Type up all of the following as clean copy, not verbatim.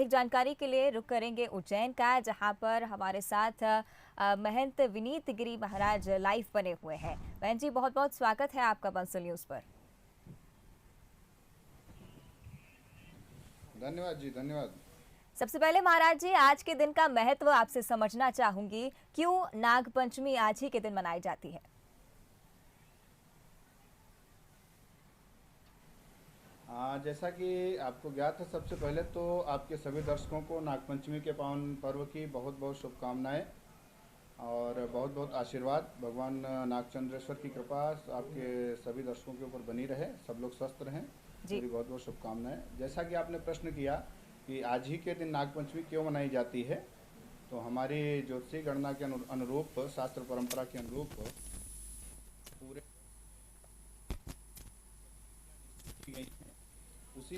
अधिक जानकारी के लिए रुक करेंगे उज्जैन का, जहां पर हमारे साथ महंत विनीत गिरी महाराज लाइव बने हुए हैं। बहन जी, बहुत बहुत स्वागत है आपका बंसल न्यूज पर। धन्यवाद जी, धन्यवाद। सबसे पहले महाराज जी, आज के दिन का महत्व आपसे समझना चाहूंगी, क्यों नाग पंचमी आज ही के दिन मनाई जाती है? जैसा कि आपको ज्ञात है, सबसे पहले तो आपके सभी दर्शकों को नागपंचमी के पावन पर्व की बहुत बहुत शुभकामनाएं और बहुत बहुत आशीर्वाद। भगवान नागचंद्रेश्वर की कृपा आपके सभी दर्शकों के ऊपर बनी रहे, सब लोग स्वस्थ रहें, जी। मेरी बहुत बहुत शुभकामनाएं। जैसा कि आपने प्रश्न किया कि आज ही के दिन नागपंचमी क्यों मनाई जाती है, तो हमारी ज्योतिषी गणना के अनुरूप, शास्त्र परंपरा के अनुरूप पूरे की गई है उसी।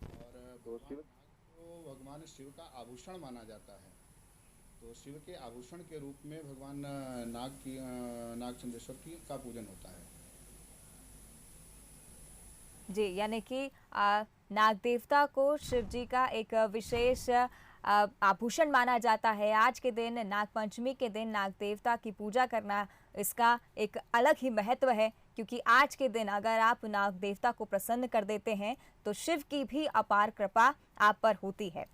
और तो शिव को भगवान शिव का आभूषण माना जाता है, तो शिव के आभूषण के रूप में भगवान नागचंद्रेश्वर की का पूजन होता है। जी, यानी कि नाग देवता को शिव जी का एक विशेष आभूषण माना जाता है। आज के दिन, नाग पंचमी के दिन, नाग देवता की पूजा करना, इसका एक अलग ही महत्व है, क्योंकि आज के दिन अगर आप नाग देवता को प्रसन्न कर देते हैं तो शिव की भी अपार कृपा आप पर होती है।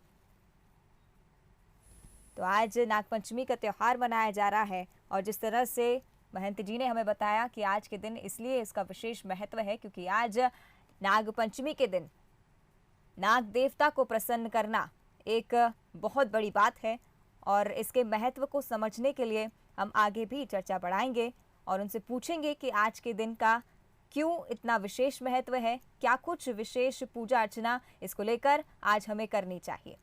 तो आज नाग पंचमी का त्योहार मनाया जा रहा है, और जिस तरह से महंत जी ने हमें बताया कि आज के दिन इसलिए इसका विशेष महत्व है क्योंकि आज नाग पंचमी के दिन नाग देवता को प्रसन्न करना एक बहुत बड़ी बात है। और इसके महत्व को समझने के लिए हम आगे भी चर्चा बढ़ाएंगे और उनसे पूछेंगे कि आज के दिन का क्यों इतना विशेष महत्व है, क्या कुछ विशेष पूजा अर्चना इसको लेकर आज हमें करनी चाहिए।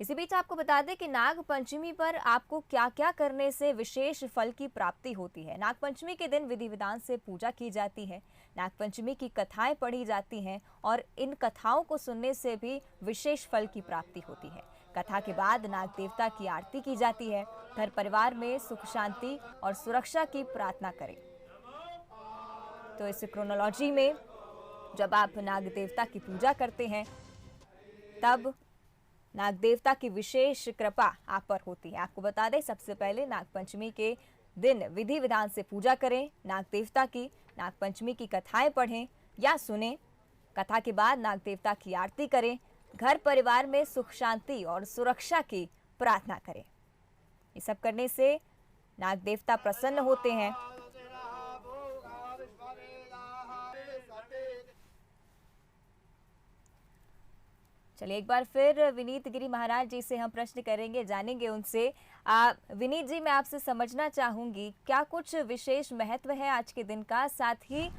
इसी बीच आपको बता दें कि नाग पंचमी पर आपको क्या क्या करने से विशेष फल की प्राप्ति होती है। नाग पंचमी के दिन विधि विधान से पूजा की जाती है, नाग पंचमी की कथाएं पढ़ी जाती हैं और इन कथाओं को सुनने से भी विशेष फल की प्राप्ति होती है। कथा के बाद नाग देवता की आरती की जाती है। घर परिवार में सुख शांति और सुरक्षा की प्रार्थना करें। तो इस क्रोनोलॉजी में जब आप नाग देवता की पूजा करते हैं तब नाग देवता की विशेष कृपा आप पर होती है। आपको बता दें, सबसे पहले नाग पंचमी के दिन विधि विधान से पूजा करें नाग देवता की, नाग पंचमी की कथाएं पढ़ें या सुनें। कथा के बाद नाग देवता की आरती करें। घर परिवार में सुख शांति और सुरक्षा की प्रार्थना करें। ये सब करने से नाग देवता प्रसन्न होते हैं। चलिए एक बार फिर विनीत गिरी महाराज जी से हम प्रश्न करेंगे, जानेंगे उनसे। विनीत जी, मैं आपसे समझना चाहूंगी, क्या कुछ विशेष महत्व है आज के दिन का, साथ ही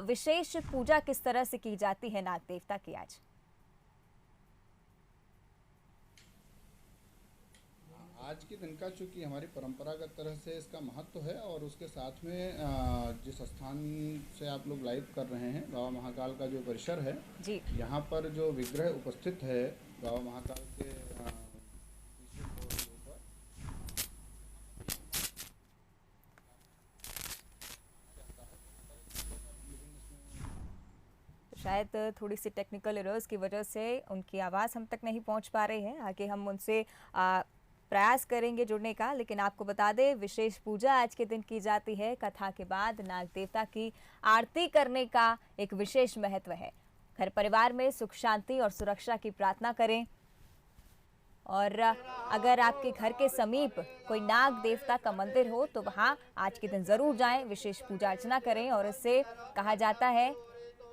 विशेष पूजा किस तरह से की जाती है नाग देवता की आज? आज के दिन का चूँकि हमारी परंपरागत तरह से इसका महत्व है, और उसके साथ में जिस स्थान से आप लोग लाइव कर रहे हैं, बाबा महाकाल का जो परिसर है जी, यहाँ पर जो विग्रह उपस्थित है बाबा महाकाल के तीसरे फ्लोर के ऊपर, शायद थोड़ी सी टेक्निकल एरर्स की वजह से उनकी आवाज़ हम तक नहीं पहुंच पा रही है। आगे हम उनसे प्रयास करेंगे जुड़ने का, लेकिन आपको बता दें विशेष पूजा आज के दिन की जाती है। कथा के बाद नाग देवता की आरती करने का एक विशेष महत्व है। घर परिवार में सुख शांति और सुरक्षा की प्रार्थना करें। और अगर आपके घर के समीप कोई नाग देवता का मंदिर हो तो वहां आज के दिन जरूर जाएं, विशेष पूजा अर्चना करें। और इससे कहा जाता है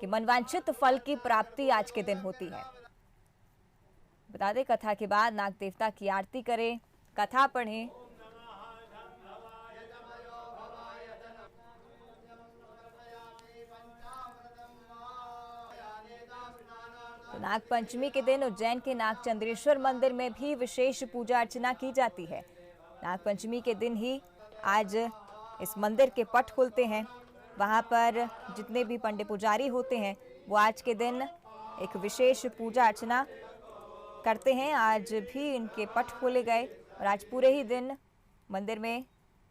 कि मनवांछित फल की प्राप्ति आज के दिन होती है। बता दें, कथा के बाद नाग देवता की आरती करें, कथा पढ़ें। तो नाग पंचमी के दिन उज्जैन के नागचंद्रेश्वर मंदिर में भी विशेष पूजा अर्चना की जाती है। नाग पंचमी के दिन ही आज इस मंदिर के पट खुलते हैं। वहां पर जितने भी पंडित पुजारी होते हैं वो आज के दिन एक विशेष पूजा अर्चना करते हैं। आज भी इनके पट खोले गए और आज पूरे ही दिन मंदिर में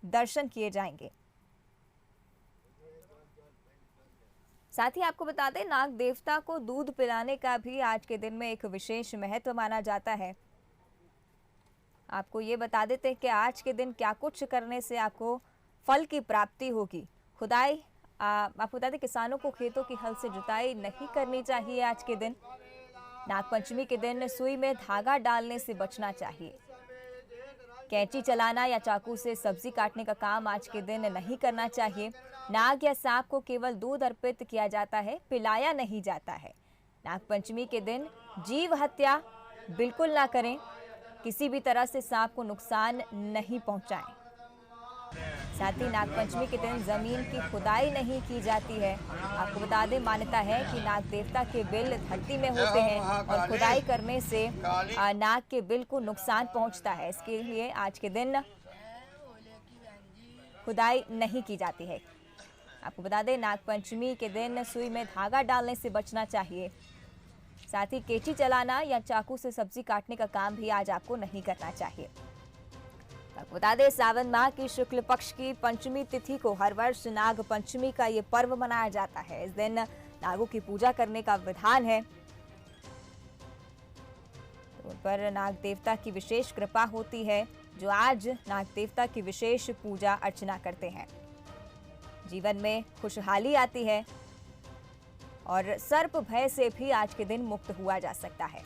दर्शन किए जाएंगे। साथ ही आपको बता दें, नाग देवता को दूध पिलाने का भी आज के दिन में एक विशेष महत्व माना जाता है। आपको ये बता देते हैं कि आज के दिन क्या कुछ करने से आपको फल की प्राप्ति होगी। खुदाई आपको बता दें, किसानों को खेतों की हल से जुताई नहीं करनी चाहिए आज के दिन। नागपंचमी के दिन सुई में धागा डालने से बचना चाहिए। कैंची चलाना या चाकू से सब्जी काटने का काम आज के दिन नहीं करना चाहिए। नाग या सांप को केवल दूध अर्पित किया जाता है, पिलाया नहीं जाता है। नागपंचमी के दिन जीव हत्या बिल्कुल ना करें, किसी भी तरह से सांप को नुकसान नहीं पहुंचाएं। साथ ही नागपंचमी के दिन जमीन की खुदाई नहीं की जाती है। आपको बता दें, मान्यता है कि नाग देवता के बिल धरती में होते हैं और खुदाई करने से नाग के बिल को नुकसान पहुंचता है। इसके लिए आज के दिन खुदाई नहीं की जाती है। आपको बता दें, नागपंचमी के दिन सुई में धागा डालने से बचना चाहिए। साथ ही कैंची चलाना या चाकू से सब्जी काटने का काम भी आज आपको नहीं करना चाहिए। आपको बता दें, सावन माह की शुक्ल पक्ष की पंचमी तिथि को हर वर्ष नाग पंचमी का ये पर्व मनाया जाता है। इस दिन नागों की पूजा करने का विधान है। उन पर नाग देवता की विशेष कृपा होती है, जो आज नाग देवता की विशेष पूजा अर्चना करते हैं। जीवन में खुशहाली आती है और सर्प भय से भी आज के दिन मुक्त हुआ जा सकता है।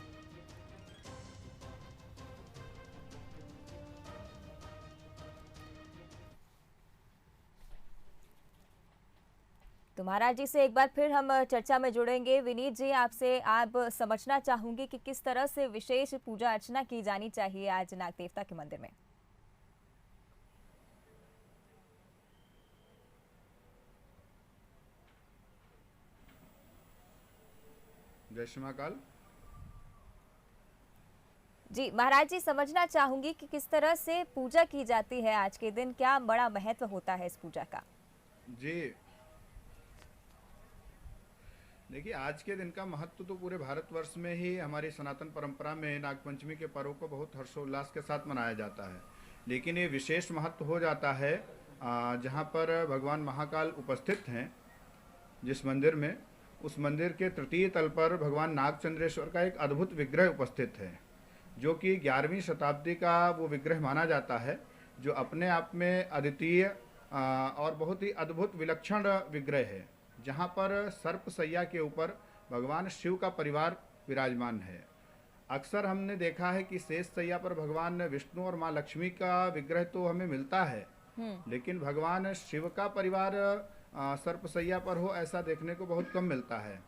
तो महाराज जी से एक बार फिर हम चर्चा में जुड़ेंगे। विनीत जी, आपसे आप समझना चाहूंगी कि किस तरह से विशेष पूजा अर्चना की जानी चाहिए आज नाग देवता के मंदिर में। जय श्री महाकाल। जी महाराज जी, समझना चाहूंगी कि किस तरह से पूजा की जाती है आज के दिन, क्या बड़ा महत्व होता है इस पूजा का। जी देखिए, आज के दिन का महत्व तो पूरे भारतवर्ष में ही हमारी सनातन परंपरा में नागपंचमी के पर्व को बहुत हर्षोल्लास के साथ मनाया जाता है। लेकिन ये विशेष महत्व हो जाता है जहाँ पर भगवान महाकाल उपस्थित हैं। जिस मंदिर में, उस मंदिर के तृतीय तल पर भगवान नागचंद्रेश्वर का एक अद्भुत विग्रह उपस्थित है, जो कि 11वीं शताब्दी का वो विग्रह माना जाता है, जो अपने आप में अद्वितीय और बहुत ही अद्भुत विलक्षण विग्रह है, जहाँ पर सर्पसैया के ऊपर भगवान शिव का परिवार विराजमान है। अक्सर हमने देखा है कि शेष सैया पर भगवान विष्णु और माँ लक्ष्मी का विग्रह तो हमें मिलता है, लेकिन भगवान शिव का परिवार सर्पसैया पर हो ऐसा देखने को बहुत कम मिलता है।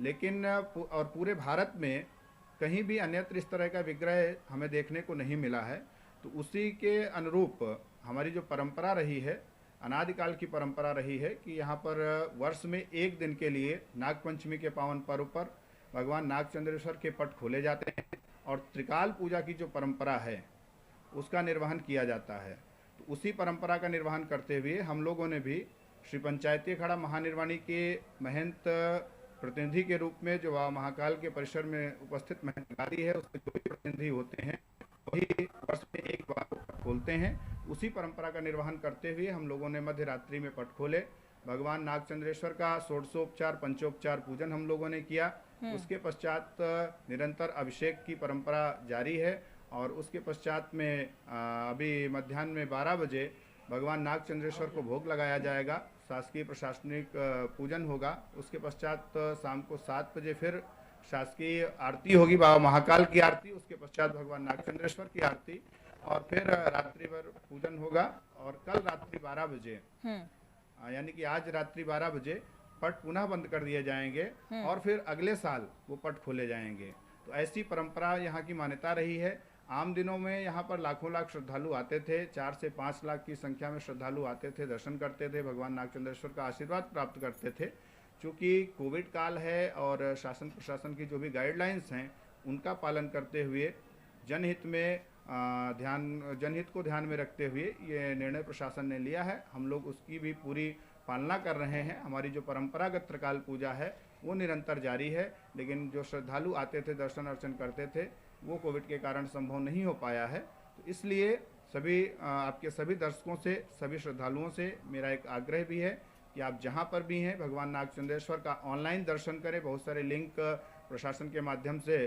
लेकिन और पूरे भारत में कहीं भी अन्यत्र इस तरह का विग्रह हमें देखने को नहीं मिला है। तो उसी के अनुरूप हमारी जो परंपरा रही है, अनादिकाल की परंपरा रही है कि यहाँ पर वर्ष में एक दिन के लिए नागपंचमी के पावन पर्व पर भगवान नागचंद्रेश्वर के पट खोले जाते हैं और त्रिकाल पूजा की जो परंपरा है उसका निर्वहन किया जाता है। तो उसी परंपरा का निर्वहन करते हुए हम लोगों ने भी श्री पंचायती अखाड़ा महानिर्वाणी के महंत प्रतिनिधि के रूप में जो महाकाल के परिसर में उपस्थित महंत गादी है, उसके जो भी प्रतिनिधि होते हैं वही वर्ष में एक बार पट खोलते हैं। उसी परंपरा का निर्वहन करते हुए हम लोगों ने मध्य रात्रि में पट खोले। भगवान नागचंद्रेश्वर का षोडशोपचार पंचोपचार पूजन हम लोगों ने किया। उसके पश्चात निरंतर अभिषेक की परंपरा जारी है और उसके पश्चात में अभी मध्याह्न में 12 बजे भगवान नागचंद्रेश्वर को भोग लगाया जाएगा, शासकीय प्रशासनिक पूजन होगा। उसके पश्चात शाम को 7 बजे फिर शासकीय आरती होगी, बाबा महाकाल की आरती, उसके पश्चात भगवान नागचंद्रेश्वर की आरती और फिर रात्रि भर पूजन होगा। और कल रात्रि 12 बजे यानी कि आज रात्रि 12 बजे पट पुनः बंद कर दिए जाएंगे और फिर अगले साल वो पट खोले जाएंगे। तो ऐसी परंपरा यहाँ की मान्यता रही है। आम दिनों में यहाँ पर लाखों लाख श्रद्धालु आते थे, 4 से 5 लाख की संख्या में श्रद्धालु आते थे, दर्शन करते थे, भगवान नागचंद्रेश्वर का आशीर्वाद प्राप्त करते थे। चूँकि कोविड काल है और शासन प्रशासन की जो भी गाइडलाइंस हैं उनका पालन करते हुए जनहित को ध्यान में रखते हुए ये निर्णय प्रशासन ने लिया है। हम लोग उसकी भी पूरी पालना कर रहे हैं। हमारी जो परंपरागत त्रिकाल पूजा है वो निरंतर जारी है, लेकिन जो श्रद्धालु आते थे, दर्शन अर्चन करते थे, वो कोविड के कारण संभव नहीं हो पाया है। तो इसलिए आपके सभी दर्शकों से, सभी श्रद्धालुओं से मेरा एक आग्रह भी है कि आप जहाँ पर भी हैं भगवान नागचंद्रेश्वर का ऑनलाइन दर्शन करें। बहुत सारे लिंक प्रशासन के माध्यम से,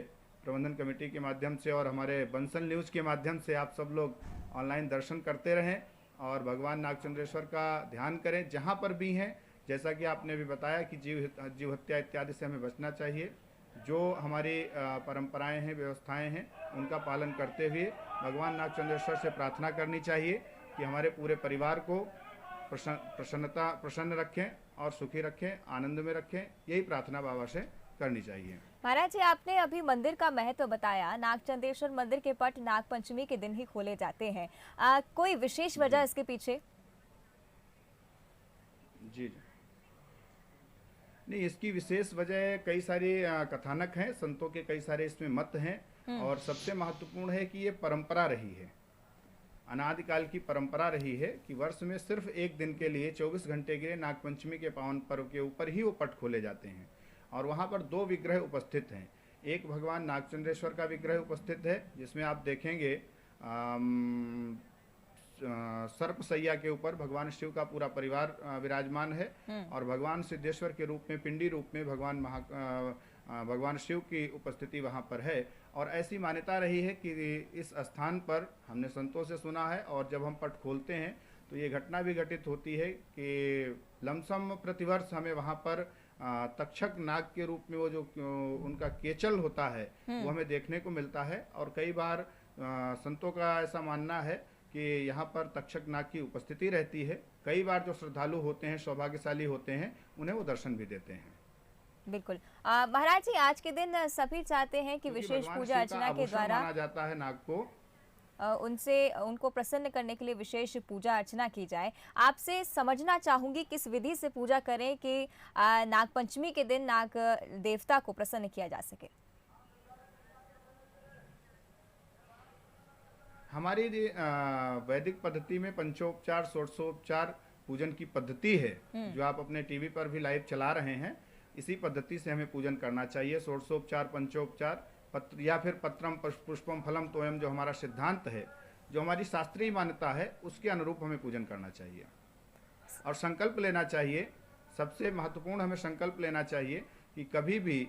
प्रबंधन कमेटी के माध्यम से और हमारे बंसल न्यूज़ के माध्यम से आप सब लोग ऑनलाइन दर्शन करते रहें और भगवान नागचंद्रेश्वर का ध्यान करें जहाँ पर भी हैं। जैसा कि आपने भी बताया कि जीव हत्या इत्यादि से हमें बचना चाहिए। जो हमारी परंपराएं हैं, व्यवस्थाएं हैं, उनका पालन करते हुए भगवान नागचंद्रेश्वर से प्रार्थना करनी चाहिए कि हमारे पूरे परिवार को प्रसन्न रखें और सुखी रखें, आनंद में रखें। यही प्रार्थना बाबा से करनी चाहिए। महाराज जी, आपने अभी मंदिर का महत्व बताया। नागचंद्रेश्वर मंदिर के पट नागपंचमी के दिन ही खोले जाते हैं। कोई विशेष वजह इसके पीछे? जी जी, नहीं, इसकी विशेष वजह कई सारी कथानक हैं, संतों के कई सारे इसमें मत हैं और सबसे महत्वपूर्ण है कि ये परंपरा रही है, अनादिकाल की परंपरा रही है कि वर्ष में सिर्फ एक दिन के लिए 24 घंटे के लिए नागपंचमी के पावन पर्व के ऊपर ही वो पट खोले जाते हैं और वहाँ पर 2 विग्रह उपस्थित हैं। एक भगवान नागचंद्रेश्वर का विग्रह उपस्थित है जिसमें आप देखेंगे सर्प सैया के ऊपर भगवान शिव का पूरा परिवार विराजमान है और भगवान सिद्धेश्वर के रूप में, पिंडी रूप में भगवान शिव की उपस्थिति वहाँ पर है। और ऐसी मान्यता रही है कि इस स्थान पर हमने संतों से सुना है और जब हम पट खोलते हैं तो ये घटना भी घटित होती है कि लमसम प्रतिवर्ष हमें वहाँ पर तक्षक नाग के रूप में वो जो उनका केचल होता है वो हमें देखने को मिलता है। और कई बार संतों का ऐसा मानना है कि यहाँ पर तक्षक नाग की उपस्थिति रहती है। कई बार जो श्रद्धालु होते हैं, सौभाग्यशाली होते हैं, उन्हें वो दर्शन भी देते हैं। बिल्कुल। महाराज जी, आज के दिन सभी चाहते हैं कि विशेष पूजा अर्चना के द्वारा माना जाता है नाग को, उनको प्रसन्न करने के लिए विशेष पूजा अर्चना की जाए। आपसे समझना चाहूंगी किस विधि से पूजा करें कि नागपंचमी के दिन नाग देवता को प्रसन्न किया जा सके। हमारी वैदिक पद्धति में पंचोपचार, षोडशोपचार पूजन की पद्धति है जो आप अपने टीवी पर भी लाइव चला रहे हैं। इसी पद्धति से हमें पूजन करना चाहिए। षोडशोपचार, पंचोपचार, पत्र या फिर पत्रम पुष्पम फलम तोयम, जो हमारा सिद्धांत है, जो हमारी शास्त्रीय मान्यता है, उसके अनुरूप हमें पूजन करना चाहिए और संकल्प लेना चाहिए। सबसे महत्वपूर्ण हमें संकल्प लेना चाहिए कि कभी भी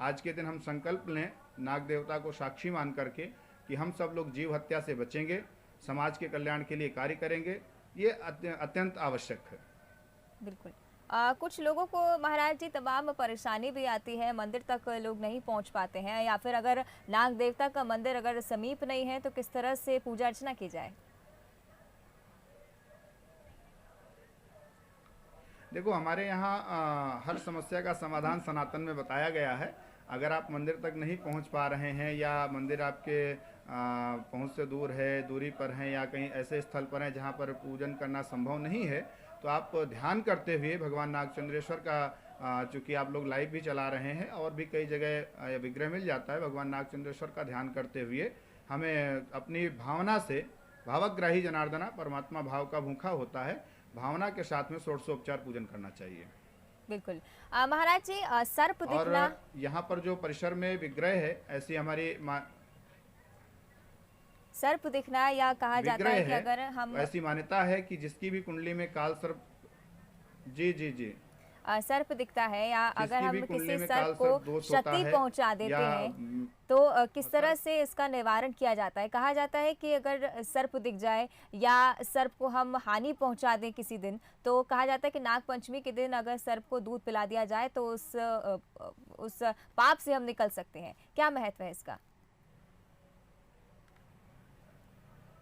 आज के दिन हम संकल्प लें नाग देवता को साक्षी मान करके कि हम सब लोग जीव हत्या से बचेंगे, समाज के कल्याण के लिए कार्य करेंगे। ये अत्यंत आवश्यक है। बिल्कुल। कुछ लोगों को महाराज जी तमाम परेशानी भी आती है, मंदिर तक लोग नहीं पहुंच पाते हैं, या फिर अगर नाग देवता का मंदिर अगर समीप नहीं है तो किस तरह से पूजा अर्चना की जाए? देखो, हमारे यहाँ हर समस्या का समाधान सनातन में बताया गया है। अगर आप मंदिर तक नहीं पहुंच पा रहे हैं या मंदिर आपके पहुंच से दूर है, दूरी पर हैं या कहीं ऐसे स्थल पर हैं जहां पर पूजन करना संभव नहीं है, तो आप ध्यान करते हुए भगवान नागचंद्रेश्वर का, चूँकि आप लोग लाइव भी चला रहे हैं और भी कई जगह विग्रह मिल जाता है, भगवान नागचंद्रेश्वर का ध्यान करते हुए हमें अपनी भावना से, भावग्राही जनार्दना परमात्मा भाव का भूखा होता है, भावना के साथ में षोडशोपचार पूजन करना चाहिए। बिल्कुल। महाराज जी, सर्प दिखना, और यहाँ पर जो परिसर में विग्रह है, ऐसी हमारी सर्प दिखना, या कहा जाता है कि अगर हम, ऐसी मान्यता है कि जिसकी भी कुंडली में काल सर्प, जी जी जी, सर्प दिखता है या अगर हम किसी सर्प को क्षति पहुंचा देते हैं तो किस तरह से इसका निवारण किया जाता है? कहा जाता है कि अगर सर्प दिख जाए या सर्प को हम हानि पहुंचा दें किसी दिन, तो कहा जाता है कि नागपंचमी के दिन अगर सर्प को दूध पिला दिया जाए तो उस पाप से हम निकल सकते हैं। क्या महत्व है इसका?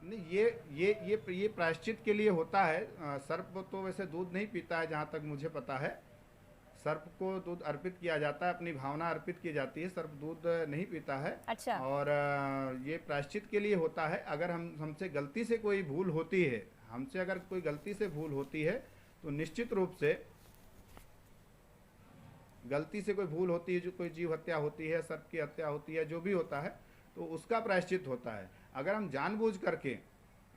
नहीं, ये प्रायश्चित के लिए होता है। सर्प तो वैसे दूध नहीं पीता है, जहाँ तक मुझे पता है। सर्प को दूध अर्पित किया जाता है, अपनी भावना अर्पित की जाती है। सर्प दूध नहीं पीता है। अच्छा। और ये प्रायश्चित के लिए होता है। अगर हमसे गलती से कोई भूल होती है, तो निश्चित रूप से गलती से कोई भूल होती है, जो कोई जीव हत्या होती है, सर्प की हत्या होती है, जो भी होता है, तो उसका प्रायश्चित होता है। अगर हम जानबूझ करके,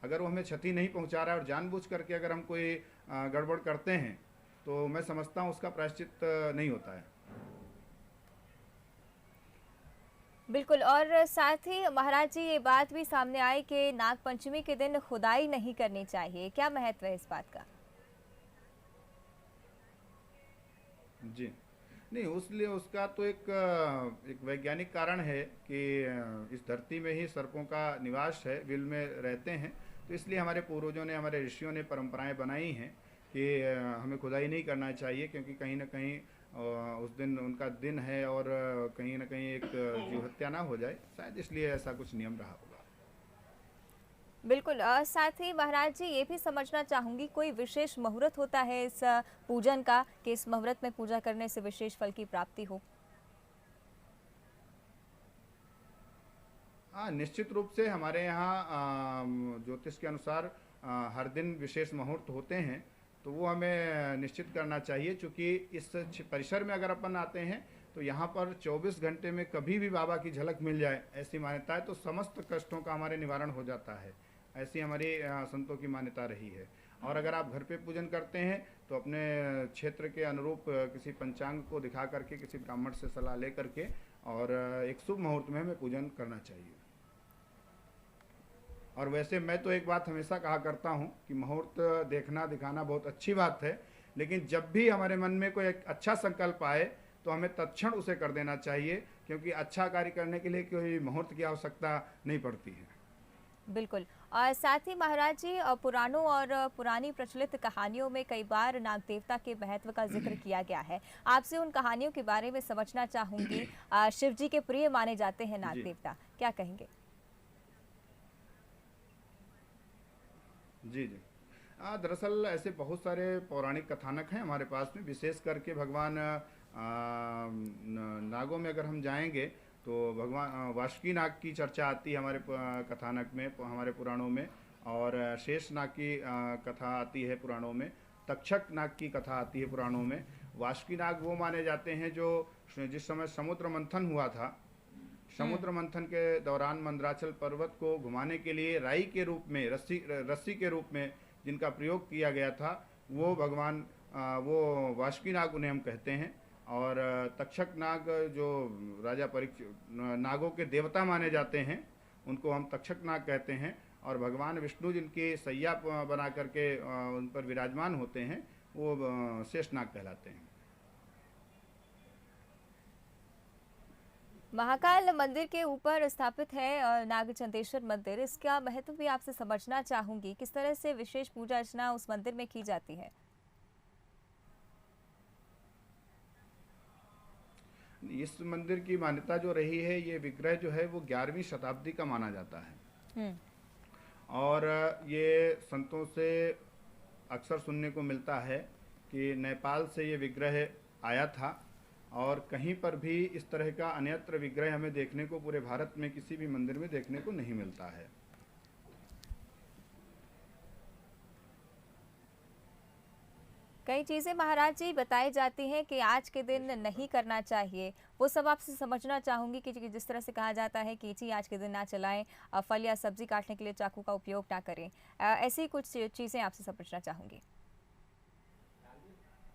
अगर वो हमें क्षति नहीं पहुंचा रहा है और जानबूझ करके अगर हम कोई गड़बड़ करते हैं, तो मैं समझता हूँ उसका प्रायश्चित नहीं होता है। बिल्कुल। और साथ ही महाराज जी, ये बात भी सामने आई कि नागपंचमी के दिन खुदाई नहीं करनी चाहिए। क्या महत्व है इस बात का? जी। नहीं, उसलिए उसका तो एक वैज्ञानिक कारण है कि इस धरती में ही सर्पों का निवास है, बिल में रहते हैं। तो इसलिए हमारे पूर्वजों ने, हमारे ऋषियों ने परंपराएं बनाई हैं कि हमें खुदाई नहीं करना चाहिए, क्योंकि कहीं न कहीं उस दिन उनका दिन है और कहीं न कहीं एक जीव हत्या ना हो जाए, शायद इसलिए ऐसा कुछ नियम रहा होगा। बिल्कुल। साथ ही महाराज जी ये भी समझना चाहूंगी, कोई विशेष मुहूर्त होता है इस पूजन का कि इस मुहूर्त में पूजा करने से विशेष फल की प्राप्ति हो? हाँ, निश्चित रूप से हमारे यहाँ ज्योतिष के अनुसार हर दिन विशेष मुहूर्त होते हैं, तो वो हमें निश्चित करना चाहिए, क्योंकि इस परिसर में अगर अपन आते हैं तो यहाँ पर 24 घंटे में कभी भी बाबा की झलक मिल जाए, ऐसी मान्यता है, तो समस्त कष्टों का हमारे निवारण हो जाता है। ऐसी हमारी संतों की मान्यता रही है। और अगर आप घर पे पूजन करते हैं तो अपने क्षेत्र के अनुरूप किसी पंचांग को दिखा करके, किसी ब्राह्मण से सलाह ले करके, और एक शुभ मुहूर्त में हमें पूजन करना चाहिए। और वैसे मैं तो एक बात हमेशा कहा करता हूँ कि मुहूर्त देखना दिखाना बहुत अच्छी बात है, लेकिन जब भी हमारे मन में कोई एक अच्छा संकल्प आए तो हमें तत्क्षण उसे कर देना चाहिए, क्योंकि अच्छा कार्य करने के लिए कोई मुहूर्त की आवश्यकता नहीं पड़ती है। बिल्कुल। और साथ ही महाराज जी पुराणों और पुरानी प्रचलित कहानियों में कई बार नाग देवता के महत्व का जिक्र किया गया है। आपसे उन कहानियों के बारे में समझना चाहूंगी। शिव जी के प्रिय माने जाते हैं नाग जी देवता, क्या कहेंगे? जी जी। दरअसल ऐसे बहुत सारे पौराणिक कथानक हैं हमारे पास में, विशेष करके भगवान नागों में अगर हम जाएंगे तो भगवान वासुकी नाग की चर्चा आती है हमारे कथानक में, हमारे पुराणों में। और शेष नाग की कथा आती है पुराणों में। तक्षक नाग की कथा आती है पुराणों में। वासुकी नाग वो माने जाते हैं जो जिस समय समुद्र मंथन हुआ था, हम्म। समुद्र मंथन के दौरान मंदराचल पर्वत को घुमाने के लिए राई के रूप में, रस्सी रस्सी के रूप में जिनका प्रयोग किया गया था, वो भगवान वो वासुकी नाग उन्हें हम कहते हैं। और तक्षक नाग जो राजा परीक्षित नागों के देवता माने जाते हैं, उनको हम तक्षक नाग कहते हैं। और भगवान विष्णु जिनकी सैया बना करके उन पर विराजमान होते हैं, वो शेष नाग कहलाते हैं। महाकाल मंदिर के ऊपर स्थापित है नागचंदेश्वर मंदिर, इसका महत्व भी आपसे समझना चाहूंगी। किस तरह से विशेष पूजा अर्चना उस मंदिर में की जाती है? इस मंदिर की मान्यता जो रही है, ये विग्रह जो है वो 11वीं शताब्दी का माना जाता है। हम्म। और ये संतों से अक्सर सुनने को मिलता है कि नेपाल से ये विग्रह आया था, और कहीं पर भी इस तरह का अन्यत्र विग्रह हमें देखने को पूरे भारत में किसी भी मंदिर में देखने को नहीं मिलता है। कई चीजें महाराज जी बताई जाती हैं कि आज के दिन नहीं करना चाहिए, वो सब आपसे समझना चाहूंगी कि जिस तरह से कहा जाता है कि जी आज के दिन ना चलाएं, फल या सब्जी काटने के लिए चाकू का उपयोग ना करें, ऐसी कुछ चीजें आपसे समझना चाहूंगी।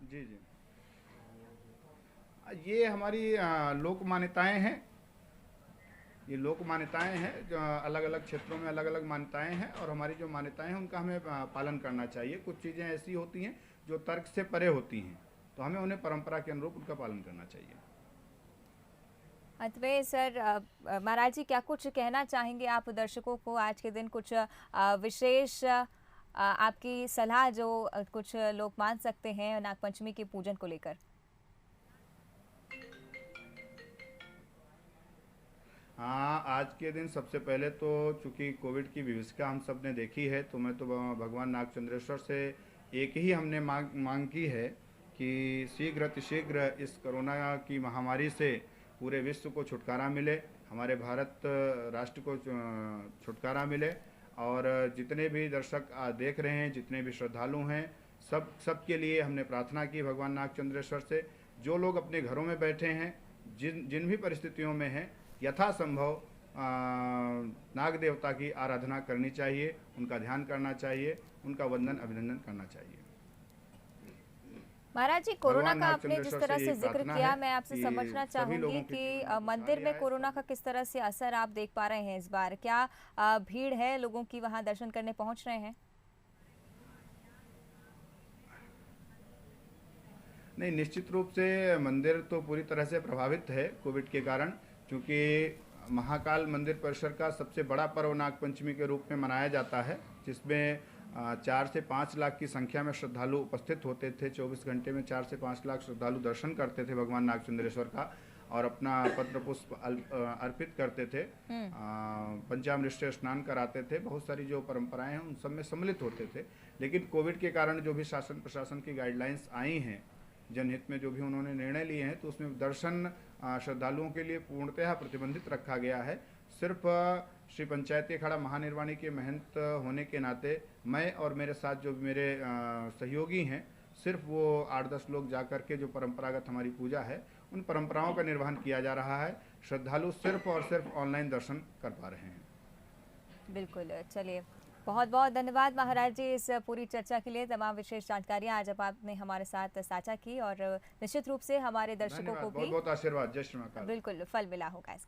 जी जी। ये हमारी लोक मान्यताएं हैं। ये लोक मान्यताएं हैं जो अलग अलग क्षेत्रों में अलग अलग मान्यताएं हैं, और हमारी जो मान्यताएं हैं उनका हमें पालन करना चाहिए। कुछ चीज़ें ऐसी होती हैं जो तर्क से परे होती हैं, तो हमें उन्हें परंपरा के अनुरूप उनका पालन करना चाहिए। अंत में सर, महाराज जी क्या कुछ कहना चाहेंगे आप दर्शकों को आज के दिन? कुछ विशेष आपकी सलाह जो कुछ लोग मान सकते हैं नागपंचमी के पूजन को लेकर? हाँ, आज के दिन सबसे पहले तो चूंकि कोविड की विभीषिका हम सब ने देखी है, तो मैं तो भगवान नागचंद्रेश्वर से एक ही हमने मांग की है कि शीघ्र अतिशीघ्र इस कोरोना की महामारी से पूरे विश्व को छुटकारा मिले, हमारे भारत राष्ट्र को छुटकारा मिले। और जितने भी दर्शक देख रहे हैं, जितने भी श्रद्धालु हैं, सब के लिए हमने प्रार्थना की भगवान नागचंद्रेश्वर से। जो लोग अपने घरों में बैठे हैं, जिन जिन भी परिस्थितियों में हैं, यथासंभव नाग देवता की आराधना करनी चाहिए, उनका ध्यान करना चाहिए, उनका वंदन अभिनंदन करना चाहिए। महाराज जी, कोरोना भगवान का आपने जिस नागचंद्रेश्वर तरह से से यही जिक्र प्रार्थना किया, है मैं आपसे कि समझना सभी चाहूंगी लोगों के कि जीवन में मंदिर खुशहाली में आए। कोरोना का किस तरह से असर आप देख पा रहे हैं इस बार? क्या भीड़ है लोगों की, वहां दर्शन करने पहुंच रहे हैं? नहीं, निश्चित रूप से मंदिर तो पूरी तरह से प्रभावित है कोविड के कारण, क्योंकि महाकाल मंदिर परिसर का सबसे बड़ा पर्व नागपंचमी के रूप में मनाया जाता है, जिसमें 4 से 5 लाख की संख्या में श्रद्धालु उपस्थित होते थे। 24 घंटे में 4 से 5 लाख श्रद्धालु दर्शन करते थे भगवान नागचंद्रेश्वर का और अपना पत्र पुष्प अर्पित करते थे। पंचामृत से स्नान कराते थे। बहुत सारी जो परंपराएं हैं उन सब में सम्मिलित होते थे। लेकिन कोविड के कारण जो भी शासन प्रशासन की गाइडलाइंस आई हैं, जनहित में जो भी उन्होंने निर्णय लिए हैं, तो उसमें दर्शन श्रद्धालुओं के लिए पूर्णतः प्रतिबंधित रखा गया है। सिर्फ श्री पंचायती अखाड़ा महानिर्वाणी के महंत होने के नाते मैं और मेरे साथ जो मेरे सहयोगी हैं, सिर्फ वो 8-10 लोग जाकर के जो परंपरागत हमारी पूजा है उन परंपराओं का निर्वहन किया जा रहा है। श्रद्धालु सिर्फ और सिर्फ ऑनलाइन दर्शन कर पा रहे हैं। बिल्कुल, चलिए बहुत बहुत धन्यवाद महाराज जी इस पूरी चर्चा के लिए। तमाम विशेष जानकारियां आज आपने हमारे साथ साझा की और निश्चित रूप से हमारे दर्शकों को भी बहुत बहुत आशीर्वाद। जय श्री महाकाल। बिल्कुल फल मिला होगा इसका।